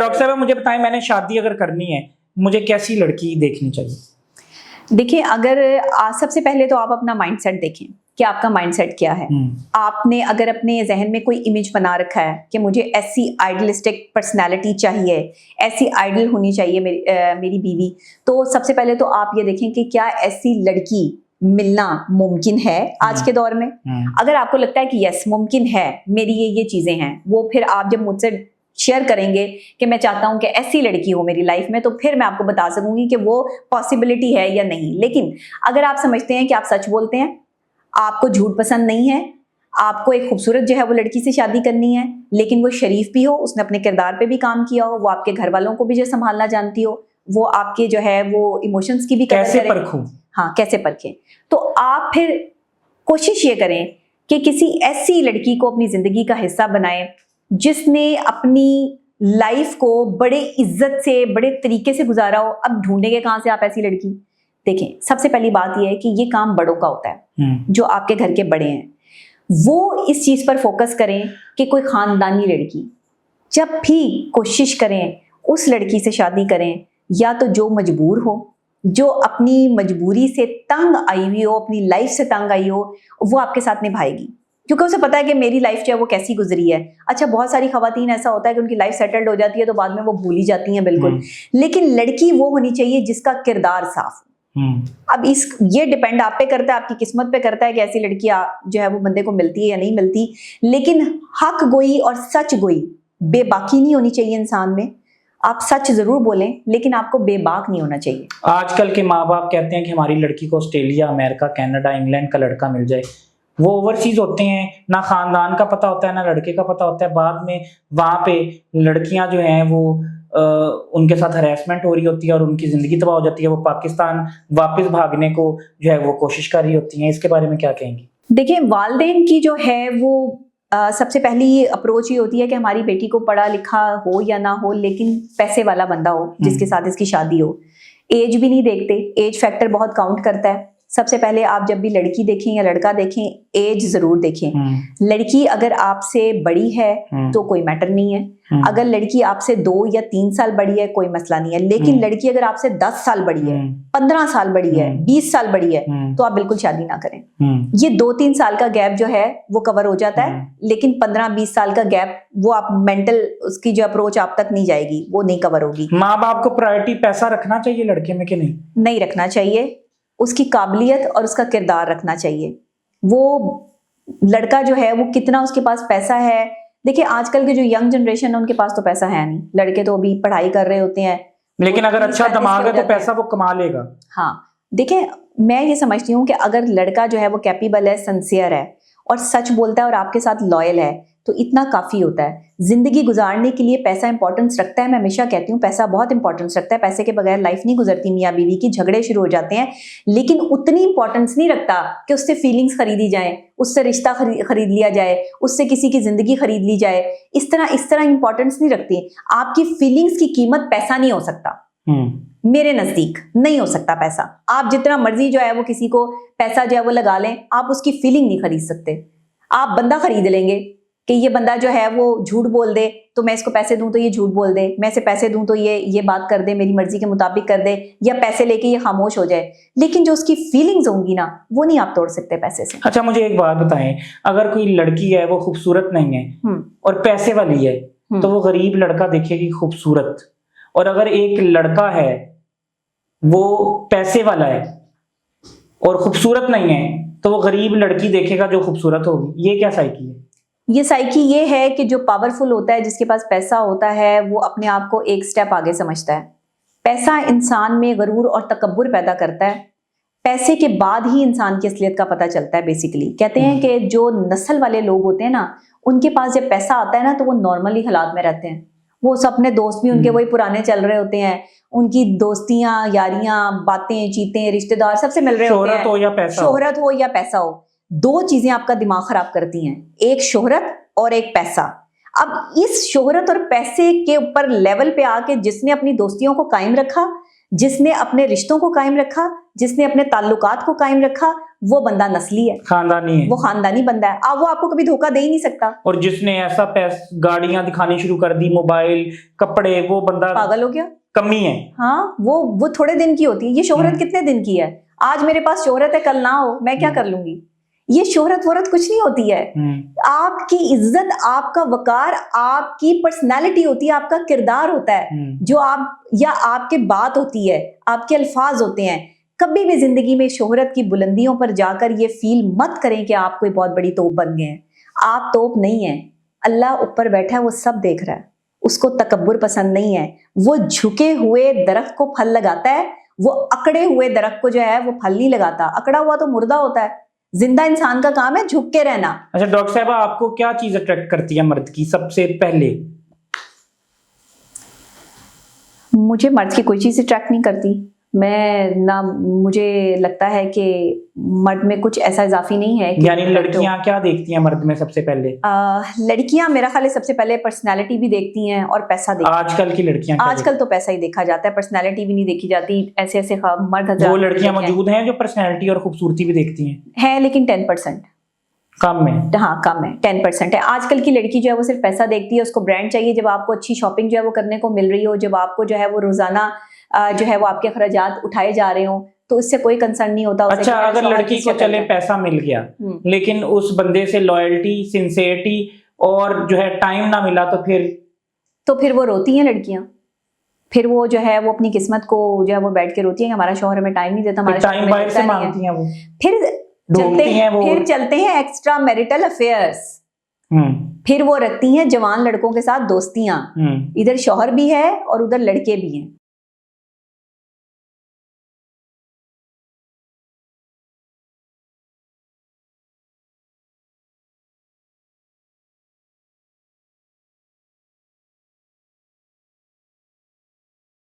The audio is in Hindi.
डॉक्टर साहब मुझे बताएं, मैंने शादी अगर करनी है, मुझे कैसी लड़की देखनी चाहिए? देखिए, अगर सबसे पहले तो आप अपना माइंडसेट देखें कि आपका माइंडसेट क्या है। आपने अगर अपने जहन में कोई इमेज बना रखा है कि मुझे ऐसी आइडलिस्टिक पर्सनालिटी चाहिए, ऐसी आइडल होनी चाहिए मेरी बीवी, तो सबसे पहले तो आप ये देखें कि क्या ऐसी लड़की मिलना मुमकिन है आज के दौर में। अगर आपको लगता है कि यस मुमकिन है, मेरी ये चीजें हैं, वो फिर आप जब मुझसे शेयर करेंगे कि मैं चाहता हूं कि ऐसी लड़की हो मेरी लाइफ में, तो फिर मैं आपको बता सकूंगी कि वो पॉसिबिलिटी है या नहीं। लेकिन अगर आप समझते हैं कि आप सच बोलते हैं, आपको झूठ पसंद नहीं है, आपको एक खूबसूरत जो है वो लड़की से शादी करनी है, लेकिन वो शरीफ भी हो, उसने अपने किरदार पे भी काम किया हो, वो आपके घर वालों को भी जो संभालना जानती हो, वो आपके जो है वो इमोशंस की भी कदर कैसे करे। परखूं? हाँ, कैसे परखें? तो आप फिर कोशिश ये करें कि किसी ऐसी लड़की को अपनी जिंदगी का हिस्सा बनाएं जिसने अपनी लाइफ को बड़े इज्जत से, बड़े तरीके से गुजारा हो। अब ढूंढेंगे कहां से आप ऐसी लड़की? देखें, सबसे पहली बात यह है कि ये काम बड़ों का होता है, जो आपके घर के बड़े हैं, वो इस चीज पर फोकस करें कि कोई खानदानी लड़की। जब भी कोशिश करें उस लड़की से शादी करें, या तो जो मजबूर हो, जो अपनी मजबूरी से तंग आई हुई हो, अपनी लाइफ से तंग आई हो, वो आपके साथ निभाएगी, क्योंकि उसे पता है कि मेरी लाइफ जो है वो कैसी गुजरी है। अच्छा, बहुत सारी खवातीन ऐसा होता है कि उनकी लाइफ सेटल्ड हो जाती है तो बाद में वो भूल ही जाती हैं बिल्कुल। लेकिन लड़की वो होनी चाहिए जिसका किरदार साफ। अब ये डिपेंड आप पे करता है, आपकी किस्मत पे करता है कि ऐसी लड़की जो है वो बंदे को मिलती है या नहीं मिलती। लेकिन हक गोई और सच गोई, बेबाकी नहीं होनी चाहिए इंसान में। आप सच जरूर बोलें, लेकिन आपको बेबाक नहीं होना चाहिए। आजकल के माँ बाप कहते हैं कि हमारी लड़की को ऑस्ट्रेलिया, अमेरिका, कनाडा, इंग्लैंड का लड़का मिल जाए। वो ओवरसीज होते हैं, ना खानदान का पता होता है, ना लड़के का पता होता है। बाद में वहां पे लड़कियां जो हैं वो उनके साथ हरेसमेंट हो रही होती है और उनकी जिंदगी तबाह हो जाती है। वो पाकिस्तान वापस भागने को जो है वो कोशिश कर रही होती हैं। इसके बारे में क्या कहेंगी? देखिए, वालिदैन की जो है वो सबसे पहली अप्रोच ये होती है कि हमारी बेटी को पढ़ा लिखा हो या ना हो, लेकिन पैसे वाला बंदा हो जिसके साथ इसकी शादी हो। एज भी नहीं देखते, एज फैक्टर बहुत काउंट करता है। सबसे पहले आप जब भी लड़की देखें या लड़का देखें, एज जरूर देखें। लड़की अगर आपसे बड़ी है तो कोई मैटर नहीं है, अगर लड़की आपसे 2 या 3 साल बड़ी है कोई मसला नहीं है। लेकिन लड़की अगर आपसे 10 साल बड़ी है, 15 साल बड़ी है, 20 साल बड़ी है, तो आप बिल्कुल शादी ना करें। ये 2-3 साल का गैप जो है वो कवर हो जाता है, लेकिन 15-20 साल का गैप, वो आप मेंटल उसकी जो अप्रोच आप तक नहीं जाएगी, वो नहीं कवर होगी। माँ बाप को प्रायोरिटी पैसा रखना चाहिए लड़के में कि नहीं? नहीं रखना चाहिए, उसकी काबिलियत और उसका किरदार रखना चाहिए। वो लड़का जो है वो कितना उसके पास पैसा है। देखिए, आजकल के जो यंग जनरेशन है उनके पास तो पैसा है नहीं। लड़के तो अभी पढ़ाई कर रहे होते हैं, लेकिन अगर अच्छा दिमाग है तो पैसा वो कमा लेगा। हाँ, देखिए, मैं ये समझती हूँ कि अगर लड़का जो है वो कैपेबल है, सिंसियर है और सच बोलता है और आपके साथ लॉयल है, तो इतना काफी होता है। जिंदगी गुजारने के लिए पैसा इंपॉर्टेंस रखता है। मैं हमेशा कहती हूँ पैसा बहुत इंपॉर्टेंस रखता है। पैसे के बगैर लाइफ नहीं गुजरती। मियाँ बीवी की झगड़े शुरू हो जाते हैं, लेकिन उतनी इंपॉर्टेंस नहीं रखता कि उससे फीलिंग्स खरीदी जाए, उससे रिश्ता खरीद लिया जाए, उससे किसी की जिंदगी खरीद ली जाए। इस तरह इंपॉर्टेंस नहीं रखती। आपकी फीलिंग्स की कीमत पैसा नहीं हो सकता। मेरे नजदीक नहीं हो सकता पैसा। आप जितना मर्जी जो है वो किसी को पैसा जो है वो लगा लें, आप उसकी फीलिंग नहीं खरीद सकते। आप बंदा खरीद लेंगे कि ये बंदा जो है वो झूठ बोल दे तो मैं इसको पैसे दूं तो ये झूठ बोल दे, मैं इसे पैसे दूं तो ये बात कर दे, मेरी मर्जी के मुताबिक कर दे, या पैसे लेके ये खामोश हो जाए। लेकिन जो उसकी फीलिंग्स होंगी ना, वो नहीं आप तोड़ सकते पैसे से। अच्छा, मुझे एक बात बताएं, अगर कोई लड़की है वो खूबसूरत नहीं है और पैसे वाली है, तो वो गरीब लड़का देखेगी खूबसूरत, और अगर एक लड़का है वो पैसे वाला है और खूबसूरत नहीं है, तो वो गरीब लड़की देखेगा जो खूबसूरत होगी। ये क्या साइकी है? ये साइकी ये है कि जो पावरफुल होता है, जिसके पास पैसा होता है, वो अपने आप को एक स्टेप आगे समझता है। पैसा इंसान में गरूर और तकब्बुर पैदा करता है। पैसे के बाद ही इंसान की असलियत का पता चलता है। बेसिकली कहते हैं कि जो नस्ल वाले लोग होते हैं ना, उनके पास जब पैसा आता है ना, तो वो नॉर्मली हालात में रहते हैं। वो अपने दोस्त भी उनके वही पुराने चल रहे होते हैं, उनकी दोस्तियां, यारियां, बातें, चीतें, रिश्तेदार सबसे मिल रहे होते हैं। शोहरत हो या पैसा हो, 2 चीजें आपका दिमाग खराब करती हैं, एक शोहरत और एक पैसा। अब इस शोहरत और पैसे के ऊपर लेवल पे आके जिसने अपनी दोस्तियों को कायम रखा, जिसने अपने रिश्तों को कायम रखा, जिसने अपने ताल्लुकात को कायम रखा, वो बंदा नस्ली है, खानदानी है, वो खानदानी बंदा है। वो आपको कभी धोखा दे ही नहीं सकता। और जिसने ऐसा गाड़ियां दिखानी शुरू कर दी, मोबाइल, कपड़े, वो बंदा पागल हो गया। कमी है। हाँ, वो थोड़े दिन की होती है। ये शोहरत कितने दिन की है? आज मेरे पास शोहरत है, कल ना हो, मैं क्या कर लूंगी? ये शोहरत वोहरत कुछ नहीं होती है। आपकी इज्जत, आपका वकार, आपकी पर्सनैलिटी होती है, आपका किरदार होता है, जो आप, या आपके बात होती है, आपके अल्फाज होते हैं। कभी भी जिंदगी में शोहरत की बुलंदियों पर जाकर ये फील मत करें कि आप कोई बहुत बड़ी तोप बन गए हैं। आप तोप नहीं है, अल्लाह ऊपर बैठा है, वो सब देख रहा है। उसको तकब्बुर पसंद नहीं है। वो झुके हुए दरख्त को फल लगाता है, वो अकड़े हुए दरख्त को जो है वो फल नहीं लगाता। अकड़ा हुआ तो मुर्दा होता है। जिंदा इंसान का काम है झुक के रहना। अच्छा डॉक्टर साहब, आपको क्या चीज अट्रैक्ट करती है मर्द की सबसे पहले? मुझे मर्द की कोई चीज अट्रैक्ट नहीं करती। मैं ना, मुझे लगता है कि मर्द में कुछ ऐसा इजाफी नहीं है। यानी लड़कियां क्या देखती हैं मर्द में सबसे पहले? लड़कियां मेरा ख्याल है सबसे पहले पर्सनालिटी भी देखती हैं और पैसा देखती हैं। आजकल की लड़कियां आजकल तो पैसा ही देखा जाता है, पर्सनालिटी भी नहीं देखी जाती। ऐसे ऐसे मर्द वो लड़कियां मौजूद हैं जो पर्सनालिटी और खूबसूरती भी देखती हैं? है, लेकिन 10% कम है। हाँ, कम है, 10% है। आजकल की लड़की जो है वो सिर्फ पैसा देखती है, उसको ब्रांड चाहिए। जब आपको अच्छी शॉपिंग जो है वो करने को मिल रही हो, जब आपको जो है वो रोजाना जो है वो आपके खर्चात उठाए जा रहे हो, तो इससे कोई कंसर्न नहीं होता। अच्छा, अगर लड़की को चले पैसा मिल गया लेकिन उस बंदे से लॉयल्टी, सिंसियरिटी और जो है टाइम ना मिला, तो फिर वो रोती हैं लड़कियां। फिर वो जो है वो अपनी किस्मत को जो है वो बैठ के रोती है कि हमारा शौहर हमें टाइम नहीं देता, हमारे टाइम बाहर से मांगती हैं वो। फिर चलते हैं एक्स्ट्रा मैरिटल अफेयर्स। फिर वो रखती हैं जवान लड़कों के साथ दोस्तियां। इधर शौहर भी है और उधर लड़के भी हैं।